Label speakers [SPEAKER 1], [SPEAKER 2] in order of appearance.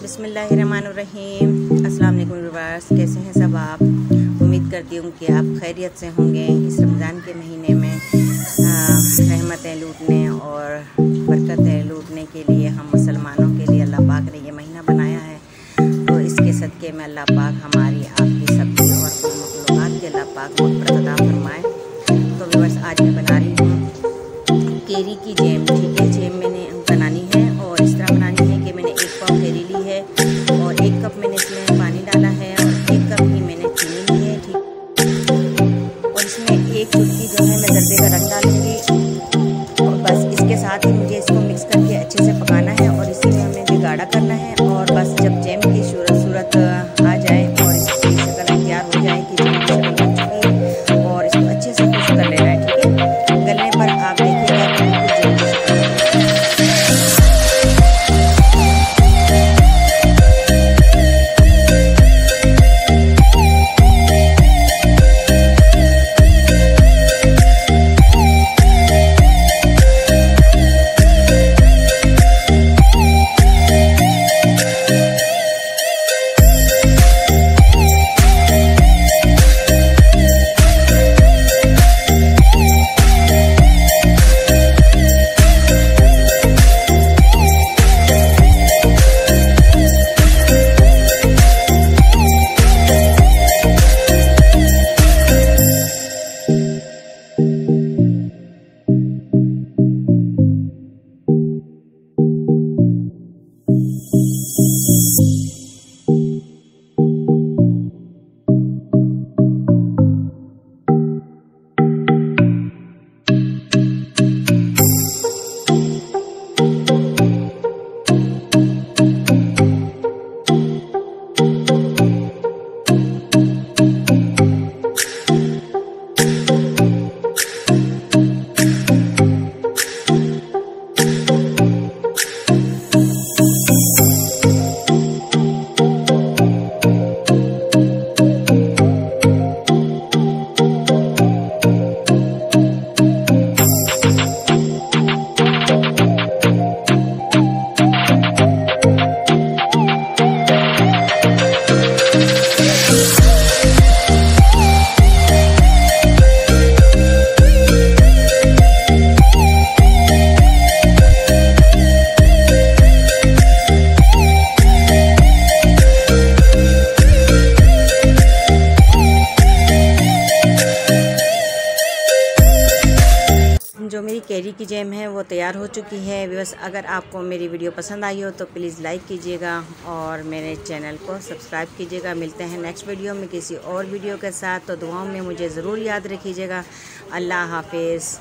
[SPEAKER 1] बिस्मिल्लाहिर्रहमानिर्रहीम। अस्सलाम वालेकुम व्यूअर्स, कैसे हैं सब आप। उम्मीद करती हूँ कि आप खैरियत से होंगे। इस रमज़ान के महीने में रहमतें लूटने और बरकतें लूटने के लिए हम मुसलमानों के लिए अल्लाह पाक ने ये महीना बनाया है। तो इसके सदक़े में अल्लाह पाक हमारी आपकी सबकी और कुल मखलूक़ात के अल्लाह पाक मग़फ़िरत अता फरमाए। तो व्यूअर्स, आज मैं बना रही हूँ केरी की जैम। ठीक है, जैम मैंने बनानी है और इस तरह बनानी है कि मैंने 1 पाव केरी ली है और 1 कप मैंने इसमें पानी डाला है और 1 कप ही मैंने चीनी ली है। ठीक, और इसमें 1 चुटकी जो है मैं जर्दे का रंग डालूंगी और बस इसके साथ ही मुझे इसको मिक्स करके अच्छे से पकाना है और इसी में हमें भी गाढ़ा करना है। और बस जब जैम की सूरत आ जाए और इसकी शक्ल तैयार हो जाए कि जैम की शक्ल बन चुकी है और इसको अच्छे से खुश कर लेना है। ठीक है, गलने पर आप देखिएगा जो मेरी केरी की जैम है वो तैयार हो चुकी है। बस अगर आपको मेरी वीडियो पसंद आई हो तो प्लीज़ लाइक कीजिएगा और मेरे चैनल को सब्सक्राइब कीजिएगा। मिलते हैं नेक्स्ट वीडियो में किसी और वीडियो के साथ। तो दुआओं में मुझे ज़रूर याद रखिएगा। अल्लाह हाफिज़।